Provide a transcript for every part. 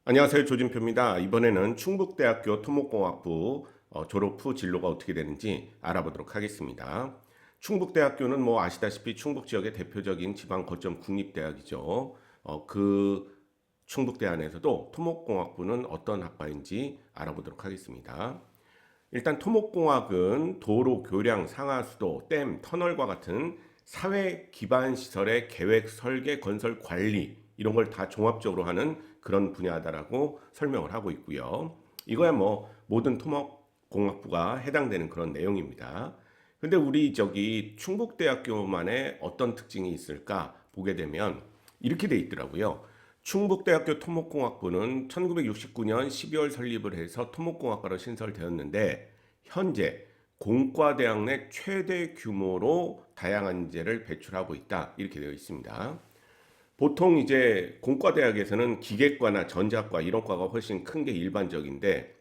안녕하세요. 조진표입니다. 이번에는 충북대학교 토목공학부 졸업 후 진로가 어떻게 되는지 알아보도록 하겠습니다. 충북대학교는 뭐 아시다시피 충북 지역의 대표적인 지방 거점 국립대학이죠. 그 충북대 안에서도 토목공학부는 어떤 학과인지 알아보도록 하겠습니다. 일단 토목공학은 도로, 교량, 상하수도, 댐, 터널과 같은 사회 기반 시설의 계획, 설계, 건설, 관리 이런 걸 다 종합적으로 하는 그런 분야다라고 설명을 하고 있고요. 이거야 뭐 모든 토목공학부가 해당되는 그런 내용입니다. 근데 우리 저기 충북대학교만의 어떤 특징이 있을까 보게 되면 이렇게 돼 있더라고요. 충북대학교 토목공학부는 1969년 12월 설립을 해서 토목공학과로 신설되었는데 현재 공과대학 내 최대 규모로 다양한 인재를 배출하고 있다. 이렇게 되어 있습니다. 보통 이제 공과대학에서는 기계과나 전자과 이런 과가 훨씬 큰 게 일반적인데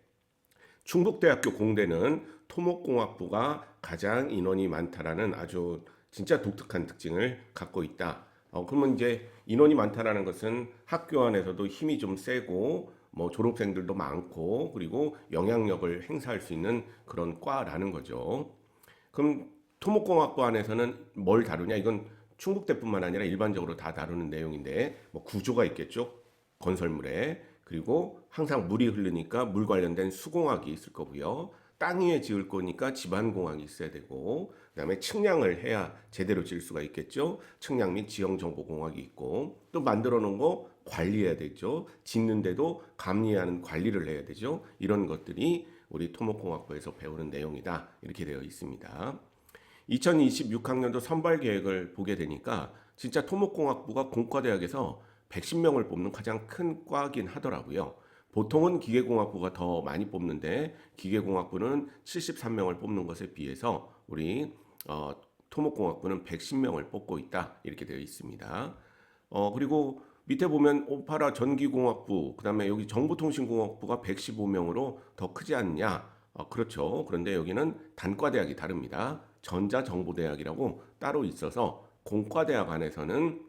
충북대학교 공대는 토목공학부가 가장 인원이 많다라는 아주 진짜 독특한 특징을 갖고 있다. 그러면 이제 인원이 많다라는 것은 학교 안에서도 힘이 좀 세고 뭐 졸업생들도 많고 그리고 영향력을 행사할 수 있는 그런 과라는 거죠. 그럼 토목공학부 안에서는 뭘 다루냐? 이건 충북대뿐만 아니라 일반적으로 다 다루는 내용인데 뭐 구조가 있겠죠. 건설물에 그리고 항상 물이 흐르니까 물 관련된 수공학이 있을 거고요. 땅 위에 지을 거니까 지반공학이 있어야 되고 그다음에 측량을 해야 제대로 지을 수가 있겠죠. 측량 및 지형정보공학이 있고 또 만들어 놓은 거 관리해야 되죠. 짓는데도 감리하는 관리를 해야 되죠. 이런 것들이 우리 토목공학부에서 배우는 내용이다. 이렇게 되어 있습니다. 2026학년도 선발 계획을 보게 되니까 진짜 토목공학부가 공과대학에서 110명을 뽑는 가장 큰 과긴 하더라고요. 보통은 기계공학부가 더 많이 뽑는데 기계공학부는 73명을 뽑는 것에 비해서 우리 토목공학부는 110명을 뽑고 있다. 이렇게 되어 있습니다. 그리고 밑에 보면 오파라 전기공학부, 그다음에 여기 정보통신공학부가 115명으로 더 크지 않냐? 그렇죠. 그런데 여기는 단과대학이 다릅니다. 전자정보대학이라고 따로 있어서 공과대학 안에서는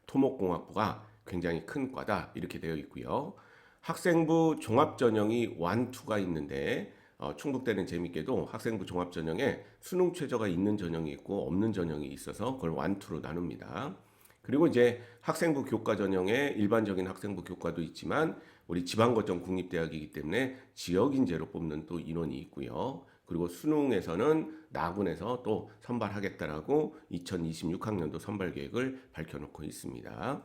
토목공학부가 굉장히 큰 과다 이렇게 되어 있고요. 학생부 종합전형이 1, 2가 있는데 충북대는 재밌게도 학생부 종합전형에 수능 최저가 있는 전형이 있고 없는 전형이 있어서 그걸 1, 2로 나눕니다. 그리고 이제 학생부 교과 전형에 일반적인 학생부 교과도 있지만 우리 지방거점 국립대학이기 때문에 지역 인재로 뽑는 또 인원이 있고요. 그리고 수능에서는 나군에서 또 선발하겠다라고 2026학년도 선발 계획을 밝혀놓고 있습니다.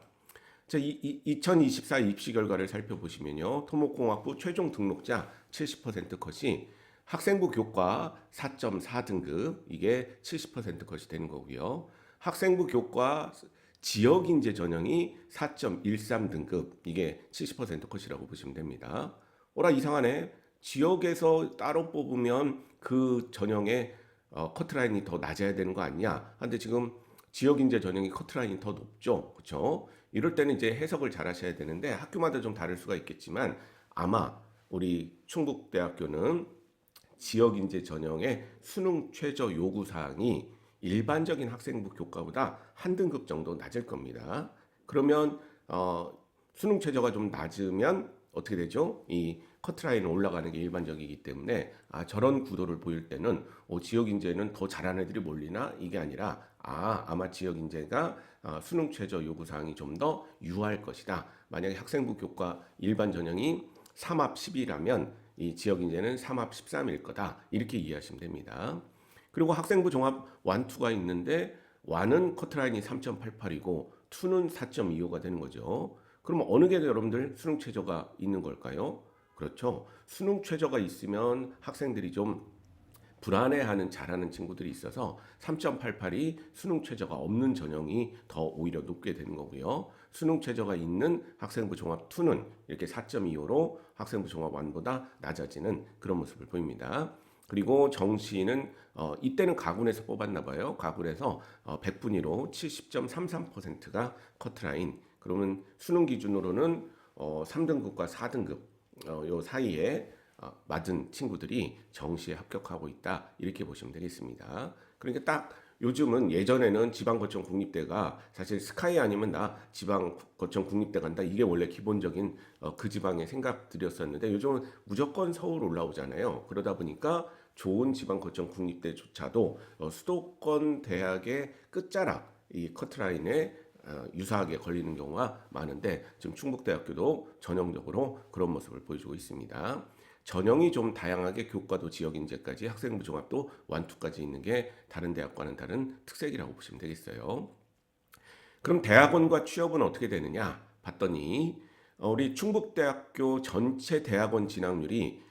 자, 2024 입시 결과를 살펴보시면요. 토목공학부 최종 등록자 70% 컷이 학생부 교과 4.4등급 이게 70% 컷이 되는 거고요. 학생부 교과 지역인재 전형이 4.13등급 이게 70% 컷이라고 보시면 됩니다. 오라 이상하네. 지역에서 따로 뽑으면 그 전형의 커트라인이 더 낮아야 되는 거 아니냐? 근데 지금 지역인재 전형이 커트라인이 더 높죠. 그렇죠? 이럴 때는 이제 해석을 잘 하셔야 되는데 학교마다 좀 다를 수가 있겠지만 아마 우리 충북대학교는 지역인재 전형의 수능 최저 요구 사항이 일반적인 학생부 교과보다 한 등급 정도 낮을 겁니다. 그러면 수능 최저가 좀 낮으면 어떻게 되죠? 이 커트라인 올라가는 게 일반적이기 때문에 저런 구도를 보일 때는 지역 인재는 더 잘하는 애들이 몰리나 이게 아니라 아마 지역 인재가 수능 최저 요구 사항이 좀 더 유할 것이다. 만약에 학생부 교과 일반 전형이 3합 10이라면 이 지역 인재는 3합 13일 거다. 이렇게 이해하시면 됩니다. 그리고 학생부 종합 1, 2가 있는데 1은 커트라인이 3.88이고 2는 4.25가 되는 거죠. 그럼 어느 게 여러분들 수능 최저가 있는 걸까요? 그렇죠. 수능 최저가 있으면 학생들이 좀 불안해하는 잘하는 친구들이 있어서 3.88이 수능 최저가 없는 전형이 더 오히려 높게 되는 거고요. 수능 최저가 있는 학생부 종합 2는 이렇게 4.25로 학생부 종합 1보다 낮아지는 그런 모습을 보입니다. 그리고 정시는 이때는 가군에서 뽑았나 봐요. 가군에서 100분위로 70.33%가 커트라인. 그러면 수능 기준으로는 3등급과 4등급 요 사이에 맞은 친구들이 정시에 합격하고 있다 이렇게 보시면 되겠습니다. 그러니까 딱 요즘은 예전에는 지방거점 국립대가 사실 스카이 아니면 나 지방거점 국립대 간다. 이게 원래 기본적인 그 지방의 생각들이었었는데 요즘은 무조건 서울 올라오잖아요. 그러다 보니까 좋은 지방거점 국립대조차도 수도권 대학의 끝자락 이 커트라인에 유사하게 걸리는 경우가 많은데 지금 충북대학교도 전형적으로 그런 모습을 보여주고 있습니다. 전형이 좀 다양하게 교과도 지역인재까지 학생부 종합도 완투까지 있는 게 다른 대학과는 다른 특색이라고 보시면 되겠어요. 그럼 대학원과 취업은 어떻게 되느냐 봤더니 우리 충북대학교 전체 대학원 진학률이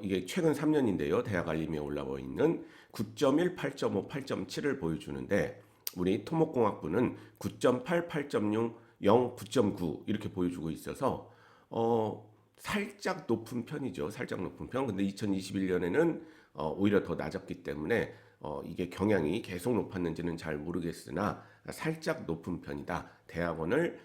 이게 최근 3년인데요. 대학 알림에 올라와 있는 9.1, 8.5, 8.7을 보여주는데 우리 토목공학부는 9.8, 8.6, 0, 9.9 이렇게 보여주고 있어서 살짝 높은 편이죠. 살짝 높은 편. 근데 2021년에는 오히려 더 낮았기 때문에 이게 경향이 계속 높았는지는 잘 모르겠으나 살짝 높은 편이다. 대학원을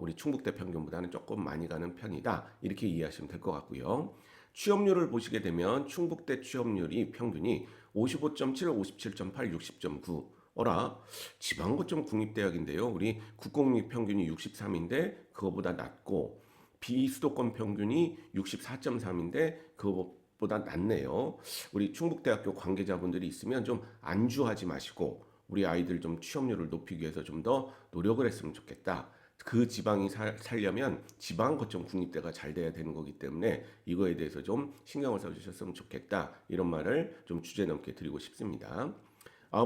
우리 충북대 평균보다는 조금 많이 가는 편이다. 이렇게 이해하시면 될 것 같고요. 취업률을 보시게 되면 충북대 취업률이 평균이 55.7, 57.8, 60.9. 어라 지방고점 국립대학인데요. 우리 국공립 평균이 63인데 그거보다 낮고 비수도권 평균이 64.3인데 그것보다 낮네요. 우리 충북대학교 관계자분들이 있으면 좀 안주하지 마시고 우리 아이들 좀 취업률을 높이기 위해서 좀 더 노력을 했으면 좋겠다. 그 지방이 살려면 지방 거점 국립대가 잘 돼야 되는 거기 때문에 이거에 대해서 좀 신경을 써주셨으면 좋겠다. 이런 말을 좀 주제넘게 드리고 싶습니다.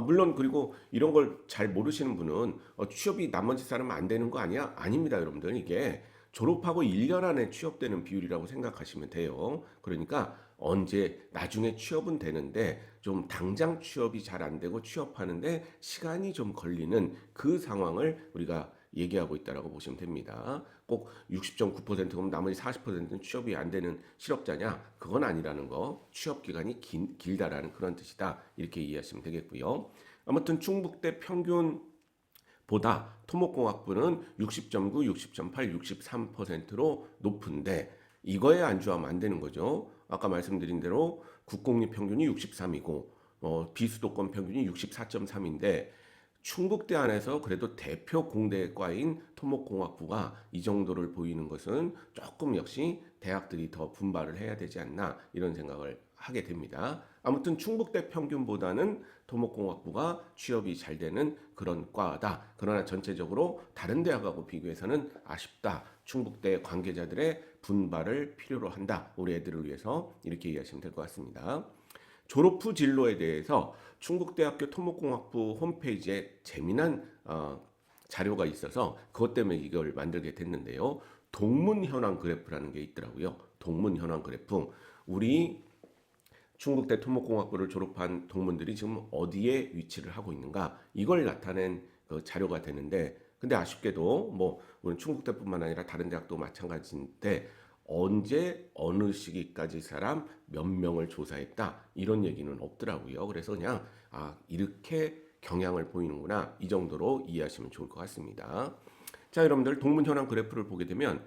물론 그리고 이런 걸 잘 모르시는 분은 취업이 나머지 사람은 안 되는 거 아니야? 아닙니다, 여러분들. 이게 졸업하고 1년 안에 취업되는 비율이라고 생각하시면 돼요. 그러니까 언제 나중에 취업은 되는데 좀 당장 취업이 잘 안 되고 취업하는데 시간이 좀 걸리는 그 상황을 우리가 얘기하고 있다라고 보시면 됩니다. 꼭 60.9%면 나머지 40%는 취업이 안 되는 실업자냐? 그건 아니라는 거. 취업 기간이 길다라는 그런 뜻이다. 이렇게 이해하시면 되겠고요. 아무튼 충북대 평균 보다 토목공학부는 60.9, 60.8, 63%로 높은데 이거에 안주하면 안 되는 거죠. 아까 말씀드린 대로 국공립 평균이 63이고 비수도권 평균이 64.3인데 충북대 안에서 그래도 대표 공대과인 토목공학부가 이 정도를 보이는 것은 조금 역시 대학들이 더 분발을 해야 되지 않나 이런 생각을 하게 됩니다. 아무튼 충북대 평균보다는 토목공학부가 취업이 잘 되는 그런 과다. 그러나 전체적으로 다른 대학하고 비교해서는 아쉽다. 충북대 관계자들의 분발을 필요로 한다. 우리 애들을 위해서 이렇게 이해하시면 될 것 같습니다. 졸업 후 진로에 대해서 충북대학교 토목공학부 홈페이지에 재미난 자료가 있어서 그것 때문에 이걸 만들게 됐는데요. 동문 현황 그래프라는 게 있더라고요. 동문 현황 그래프. 우리 충북대 토목공학부를 졸업한 동문들이 지금 어디에 위치를 하고 있는가 이걸 나타낸 그 자료가 되는데 근데 아쉽게도 뭐 우리 충북대뿐만 아니라 다른 대학도 마찬가지인데 언제 어느 시기까지 사람 몇 명을 조사했다 이런 얘기는 없더라고요. 그래서 그냥 이렇게 경향을 보이는구나 이 정도로 이해하시면 좋을 것 같습니다. 자 여러분들 동문 현황 그래프를 보게 되면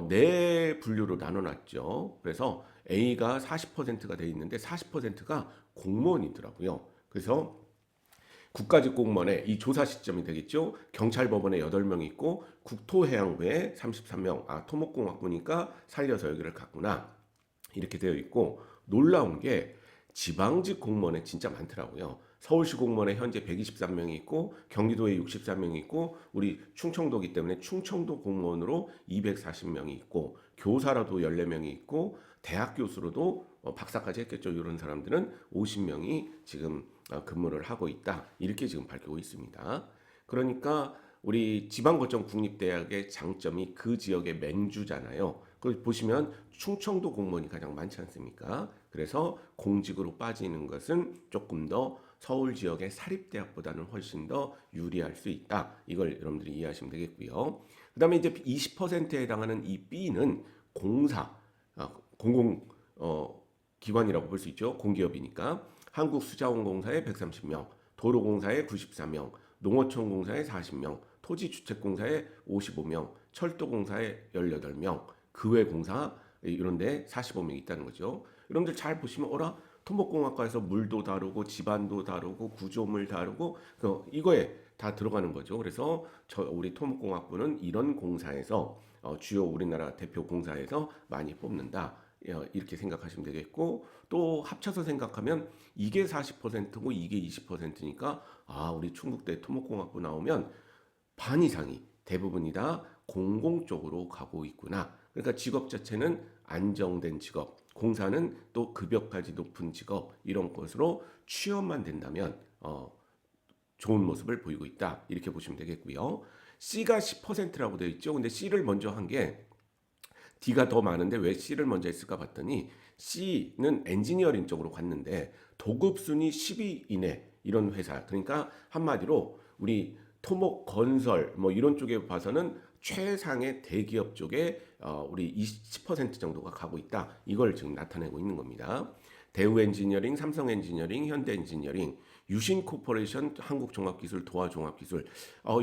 네 분류로 나눠놨죠. 그래서 A가 40%가 돼 있는데 40%가 공무원이더라고요. 그래서 국가직 공무원의 이 조사 시점이 되겠죠. 경찰법원에 8명 있고 국토해양부에 33명. 토목공학부니까 살려서 여기를 갔구나. 이렇게 되어 있고 놀라운 게 지방직 공무원에 진짜 많더라고요. 서울시 공무원에 현재 123명이 있고 경기도에 64명이 있고 우리 충청도기 때문에 충청도 공무원으로 240명이 있고 교사라도 14명이 있고 대학 교수로도 박사까지 했겠죠. 이런 사람들은 50명이 지금 근무를 하고 있다. 이렇게 지금 밝히고 있습니다. 그러니까 우리 지방거점 국립대학의 장점이 그 지역의 맹주잖아요. 그걸 보시면 충청도 공무원이 가장 많지 않습니까? 그래서 공직으로 빠지는 것은 조금 더 서울 지역의 사립대학보다는 훨씬 더 유리할 수 있다. 이걸 여러분들이 이해하시면 되겠고요. 그 다음에 이제 20%에 해당하는 이 B는 공사, 공공 기관이라고 볼 수 있죠. 공기업이니까. 한국수자원공사에 130명, 도로공사에 94명, 농어촌공사에 40명, 토지주택공사에 55명, 철도공사에 18명, 그 외 공사 이런 데 45명 있다는 거죠. 여러분들 잘 보시면 어라 토목공학과에서 물도 다루고 집안도 다루고 구조물 다루고 이거에 다 들어가는 거죠. 그래서 우리 토목공학부는 이런 공사에서 주요 우리나라 대표 공사에서 많이 뽑는다. 이렇게 생각하시면 되겠고 또 합쳐서 생각하면 이게 40%고 이게 20%니까 우리 충북대 토목공학부 나오면 반 이상이 대부분이 다 공공 쪽으로 가고 있구나. 그러니까 직업 자체는 안정된 직업, 공사는 또 급여까지 높은 직업 이런 것으로 취업만 된다면 좋은 모습을 보이고 있다. 이렇게 보시면 되겠고요. C가 10%라고 되어 있죠. 근데 C를 먼저 한 게 D가 더 많은데 왜 C를 먼저 했을까 봤더니 C는 엔지니어링 쪽으로 갔는데 도급 순위 10위 이내 이런 회사. 그러니까 한마디로 우리 토목 건설 뭐 이런 쪽에 봐서는 최상의 대기업 쪽에 우리 20% 정도가 가고 있다. 이걸 지금 나타내고 있는 겁니다. 대우 엔지니어링, 삼성 엔지니어링, 현대 엔지니어링, 유신 코퍼레이션, 한국종합기술, 도화종합기술.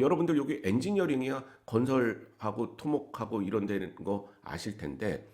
여러분들 여기 엔지니어링이야 건설하고 토목하고 이런 데는 거 아실 텐데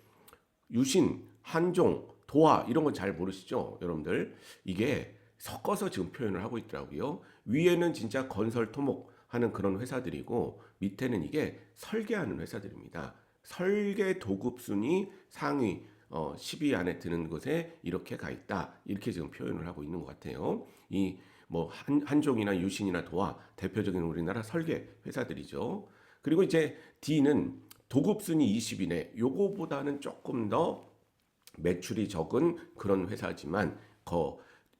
유신, 한종, 도화 이런 건 잘 모르시죠? 여러분들 이게 섞어서 지금 표현을 하고 있더라고요. 위에는 진짜 건설 토목 하는 그런 회사들이고 밑에는 이게 설계하는 회사들입니다. 설계 도급 순위 상위 10위 안에 드는 곳에 이렇게 가 있다. 이렇게 지금 표현을 하고 있는 것 같아요. 이 뭐 한종이나 유신이나 도화 대표적인 우리나라 설계 회사들이죠. 그리고 이제 D는 도급 순위 20위네. 요거보다는 조금 더 매출이 적은 그런 회사지만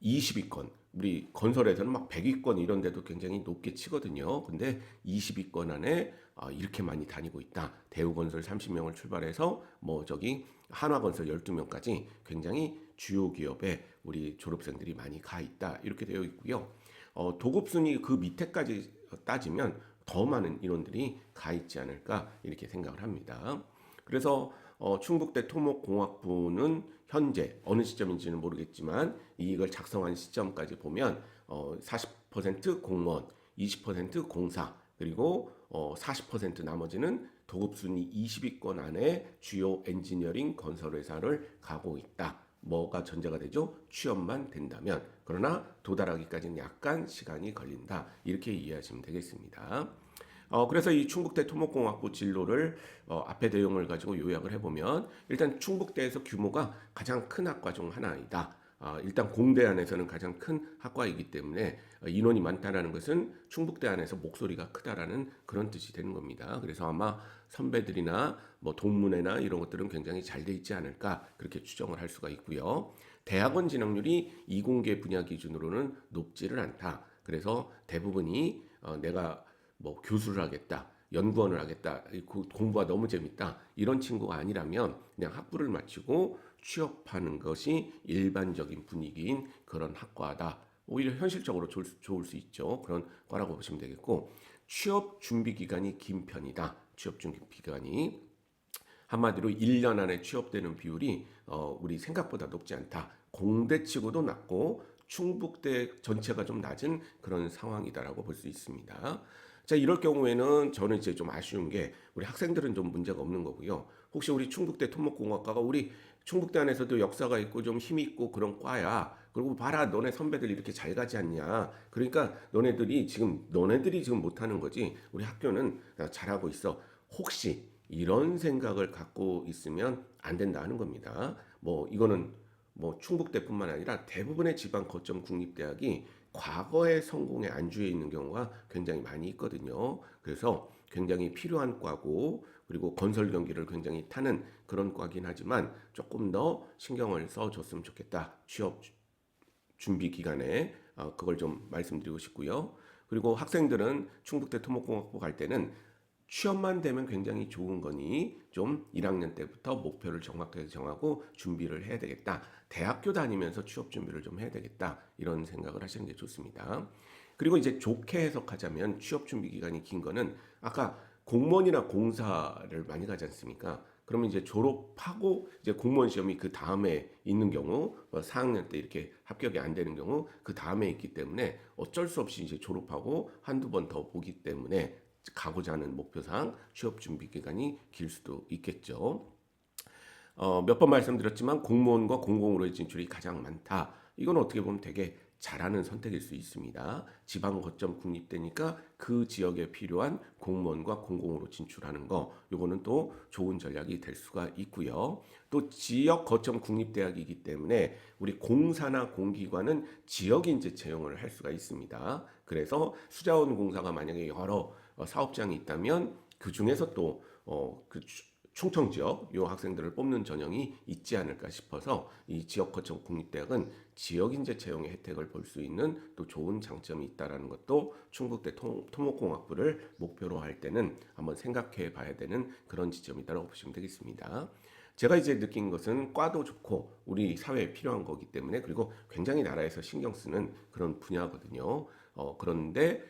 20위권 우리 건설에서는 막 100위권 이런 데도 굉장히 높게 치거든요. 근데 20위권 안에 이렇게 많이 다니고 있다. 대우건설 30명을 출발해서 뭐 저기 한화건설 12명까지 굉장히 주요 기업에 우리 졸업생들이 많이 가 있다. 이렇게 되어 있고요. 도급순위 그 밑에까지 따지면 더 많은 인원들이 가 있지 않을까 이렇게 생각을 합니다. 그래서 충북대 토목공학부는 현재 어느 시점인지는 모르겠지만 이걸 작성한 시점까지 보면 40% 공무원, 20% 공사, 그리고 40% 나머지는 도급순위 20위권 안에 주요 엔지니어링 건설 회사를 가고 있다. 뭐가 전제가 되죠? 취업만 된다면. 그러나 도달하기까지는 약간 시간이 걸린다. 이렇게 이해하시면 되겠습니다. 그래서 이 충북대 토목공학부 진로를 앞에 내용을 가지고 요약을 해보면 일단 충북대에서 규모가 가장 큰 학과 중 하나이다. 일단 공대 안에서는 가장 큰 학과이기 때문에 인원이 많다라는 것은 충북대 안에서 목소리가 크다라는 그런 뜻이 되는 겁니다. 그래서 아마 선배들이나 뭐 동문회나 이런 것들은 굉장히 잘 돼 있지 않을까 그렇게 추정을 할 수가 있고요. 대학원 진학률이 이공계 분야 기준으로는 높지를 않다. 그래서 대부분이 내가 뭐 교수를 하겠다, 연구원을 하겠다, 공부가 너무 재밌다 이런 친구가 아니라면 그냥 학부를 마치고 취업하는 것이 일반적인 분위기인 그런 학과다. 오히려 현실적으로 좋을 수 있죠. 그런 과라고 보시면 되겠고 취업 준비 기간이 긴 편이다. 취업 준비 기간이 한마디로 1년 안에 취업되는 비율이 우리 생각보다 높지 않다. 공대치고도 낮고 충북대 전체가 좀 낮은 그런 상황이다라고 볼 수 있습니다. 자, 이럴 경우에는 저는 이제 좀 아쉬운 게 우리 학생들은 좀 문제가 없는 거고요. 혹시 우리 충북대 토목공학과가 우리 충북대 안에서도 역사가 있고 좀 힘이 있고 그런 과야. 그리고 봐라, 너네 선배들 이렇게 잘 가지 않냐. 그러니까 너네들이 지금 못하는 거지. 우리 학교는 잘하고 있어. 혹시 이런 생각을 갖고 있으면 안 된다 하는 겁니다. 뭐 이거는 뭐 충북대뿐만 아니라 대부분의 지방 거점 국립대학이 과거의 성공에 안주해 있는 경우가 굉장히 많이 있거든요. 그래서 굉장히 필요한 과고 그리고 건설 경기를 굉장히 타는 그런 과긴 하지만 조금 더 신경을 써줬으면 좋겠다. 취업 준비 기간에 그걸 좀 말씀드리고 싶고요. 그리고 학생들은 충북대 토목공학부 갈 때는 취업만 되면 굉장히 좋은 거니 좀 1학년 때부터 목표를 정확하게 정하고 준비를 해야 되겠다. 대학교 다니면서 취업 준비를 좀 해야 되겠다. 이런 생각을 하시는 게 좋습니다. 그리고 이제 좋게 해석하자면 취업 준비 기간이 긴 거는 아까 공무원이나 공사를 많이 가지 않습니까? 그러면 이제 졸업하고 이제 공무원 시험이 그 다음에 있는 경우 4학년 때 이렇게 합격이 안 되는 경우 그 다음에 있기 때문에 어쩔 수 없이 이제 졸업하고 한두 번 더 보기 때문에 가고자 하는 목표상 취업 준비 기간이 길 수도 있겠죠. 몇 번 말씀드렸지만 공무원과 공공으로의 진출이 가장 많다. 이건 어떻게 보면 되게 잘하는 선택일 수 있습니다. 지방 거점 국립대니까 그 지역에 필요한 공무원과 공공으로 진출하는 거, 요거는 또 좋은 전략이 될 수가 있고요. 또 지역 거점 국립대학이기 때문에 우리 공사나 공기관은 지역 인재 채용을 할 수가 있습니다. 그래서 수자원공사가 만약에 여러 사업장이 있다면 그 중에서 또그 충청 지역 요 학생들을 뽑는 전형이 있지 않을까 싶어서 이 지역 거점 국립대학은 지역 인재 채용의 혜택을 볼 수 있는 또 좋은 장점이 있다라는 것도 충북대 토목공학부를 목표로 할 때는 한번 생각해 봐야 되는 그런 지점이다라고 보시면 되겠습니다. 제가 이제 느낀 것은 과도 좋고 우리 사회에 필요한 거기 때문에 그리고 굉장히 나라에서 신경 쓰는 그런 분야거든요. 그런데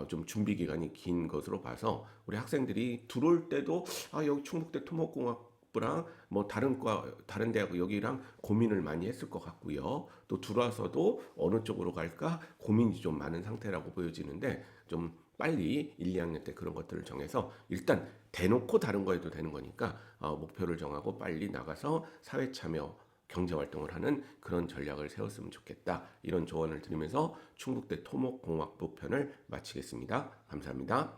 좀 준비 기간이 긴 것으로 봐서 우리 학생들이 들어올 때도 여기 충북대 토목공학부랑 뭐 다른 과 다른 대학 여기랑 고민을 많이 했을 것 같고요. 또 들어와서도 어느 쪽으로 갈까 고민이 좀 많은 상태라고 보여지는데 좀 빨리 1, 2학년 때 그런 것들을 정해서 일단 대놓고 다른 거 해도 되는 거니까 목표를 정하고 빨리 나가서 사회 참여 경제 활동을 하는 그런 전략을 세웠으면 좋겠다. 이런 조언을 드리면서 충북대 토목공학부 편을 마치겠습니다. 감사합니다.